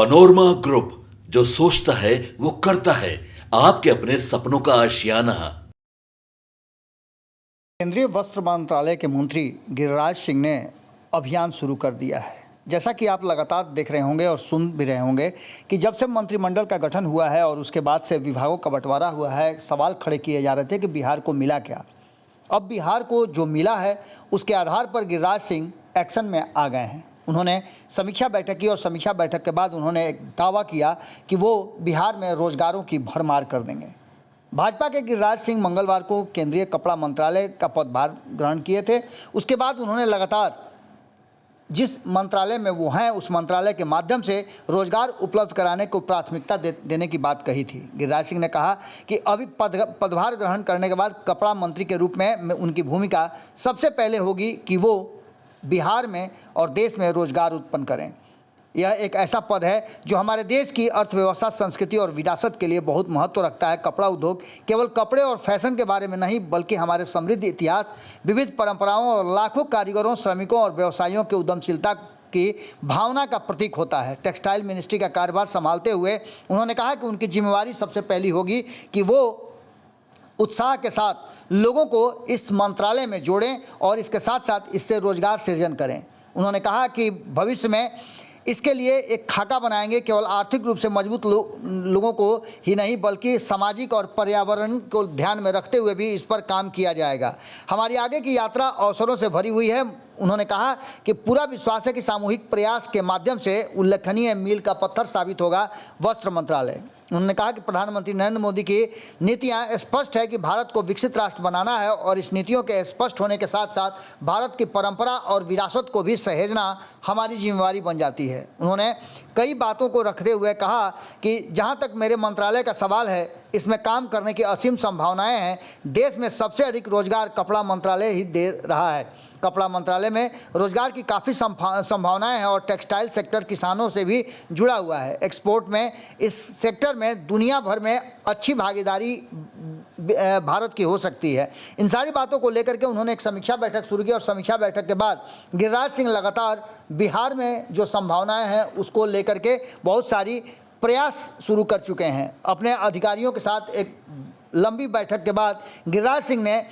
Panorama group, जो सोचता है वो करता है। आपके अपने सपनों का आशियाना। केंद्रीय वस्त्र मंत्रालय के मंत्री गिरिराज सिंह ने अभियान शुरू कर दिया है। जैसा कि आप लगातार देख रहे होंगे और सुन भी रहे होंगे कि जब से मंत्रिमंडल का गठन हुआ है और उसके बाद से विभागों का बंटवारा हुआ है, सवाल खड़े किए जा रहे थे कि बिहार को मिला क्या। अब बिहार को जो मिला है उसके आधार पर गिरिराज सिंह एक्शन में आ गए हैं। उन्होंने समीक्षा बैठक की और समीक्षा बैठक के बाद उन्होंने एक दावा किया कि वो बिहार में रोजगारों की भरमार कर देंगे। भाजपा के गिरिराज सिंह मंगलवार को केंद्रीय कपड़ा मंत्रालय का पदभार ग्रहण किए थे। उसके बाद उन्होंने लगातार जिस मंत्रालय में वो हैं उस मंत्रालय के माध्यम से रोजगार उपलब्ध कराने को प्राथमिकता देने की बात कही थी। गिरिराज सिंह ने कहा कि अभी पदभार ग्रहण करने के बाद कपड़ा मंत्री के रूप में उनकी भूमिका सबसे पहले होगी कि वो बिहार में और देश में रोजगार उत्पन्न करें। यह एक ऐसा पद है जो हमारे देश की अर्थव्यवस्था, संस्कृति और विरासत के लिए बहुत महत्व रखता है। कपड़ा उद्योग केवल कपड़े और फैशन के बारे में नहीं, बल्कि हमारे समृद्ध इतिहास, विविध परंपराओं और लाखों कारीगरों, श्रमिकों और व्यवसायियों की उद्यमशीलता की भावना का प्रतीक होता है। टेक्सटाइल मिनिस्ट्री का कार्यभार संभालते हुए उन्होंने कहा कि उनकी जिम्मेवारी सबसे पहली होगी कि वो उत्साह के साथ लोगों को इस मंत्रालय में जोड़ें और इसके साथ साथ इससे रोजगार सृजन करें। उन्होंने कहा कि भविष्य में इसके लिए एक खाका बनाएंगे। केवल आर्थिक रूप से मजबूत लोगों को ही नहीं, बल्कि सामाजिक और पर्यावरण को ध्यान में रखते हुए भी इस पर काम किया जाएगा। हमारी आगे की यात्रा अवसरों से भरी हुई है। उन्होंने कहा कि पूरा विश्वास है कि सामूहिक प्रयास के माध्यम से उल्लेखनीय मील का पत्थर साबित होगा वस्त्र मंत्रालय। उन्होंने कहा कि प्रधानमंत्री नरेंद्र मोदी की नीतियां स्पष्ट है कि भारत को विकसित राष्ट्र बनाना है और इस नीतियों के स्पष्ट होने के साथ साथ भारत की परंपरा और विरासत को भी सहेजना हमारी जिम्मेवारी बन जाती है। उन्होंने कई बातों को रखते हुए कहा कि जहां तक मेरे मंत्रालय का सवाल है, इसमें काम करने की असीम संभावनाएं हैं। देश में सबसे अधिक रोजगार कपड़ा मंत्रालय ही दे रहा है। कपड़ा मंत्रालय में रोजगार की काफ़ी संभावनाएं हैं और टेक्सटाइल सेक्टर किसानों से भी जुड़ा हुआ है। एक्सपोर्ट में इस सेक्टर में दुनिया भर में अच्छी भागीदारी भारत की हो सकती है। इन सारी बातों को लेकर के उन्होंने एक समीक्षा बैठक शुरू की और समीक्षा बैठक के बाद गिरिराज सिंह लगातार बिहार में जो संभावनाएं हैं उसको लेकर के बहुत सारी प्रयास शुरू कर चुके हैं। अपने अधिकारियों के साथ एक लंबी बैठक के बाद गिरिराज सिंह ने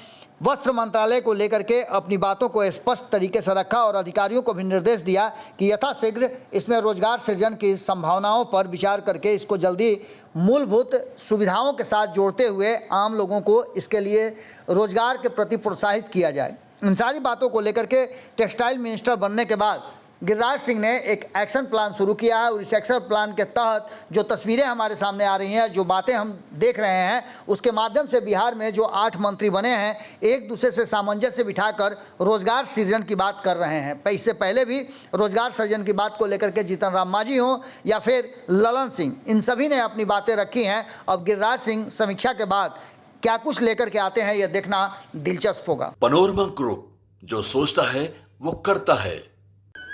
वस्त्र मंत्रालय को लेकर के अपनी बातों को स्पष्ट तरीके से रखा और अधिकारियों को भी निर्देश दिया कि यथाशीघ्र इसमें रोजगार सृजन की संभावनाओं पर विचार करके इसको जल्दी मूलभूत सुविधाओं के साथ जोड़ते हुए आम लोगों को इसके लिए रोजगार के प्रति प्रोत्साहित किया जाए। इन सारी बातों को लेकर के टेक्सटाइल मिनिस्टर बनने के बाद गिरिराज सिंह ने एक एक्शन प्लान शुरू किया है और इस एक्शन प्लान के तहत जो तस्वीरें हमारे सामने आ रही हैं, जो बातें हम देख रहे हैं, उसके माध्यम से बिहार में जो 8 मंत्री बने हैं एक दूसरे से सामंजस्य बिठाकर रोजगार सृजन की बात कर रहे हैं। इससे पहले भी रोजगार सृजन की बात को लेकर के जीतन राम मांझी हों या फिर ललन सिंह, इन सभी ने अपनी बातें रखी हैं। अब गिरिराज सिंह समीक्षा के बाद क्या कुछ लेकर के आते हैं, यह देखना दिलचस्प होगा। पनोरमा ग्रुप, जो सोचता है वो करता है।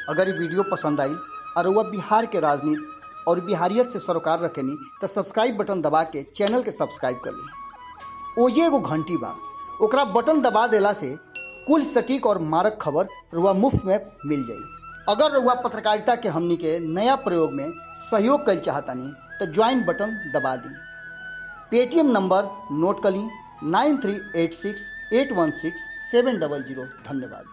अगर ये वीडियो पसंद आई और वह बिहार के राजनीति और बिहारियत से सरोकार रखेनी तो सब्सक्राइब बटन दबा के चैनल के सब्सक्राइब कर ली। ओजे एगो घंटी बा, ओकरा बटन दबा देला से कुल सटीक और मारक खबर रुआ मुफ्त में मिल जाई। अगर रुआ पत्रकारिता के हमनी के नया प्रयोग में सहयोग कर चाहतानी तो ज्वाइन बटन दबा दी। पेटीएम नंबर नोट कर ली 9386816700। धन्यवाद।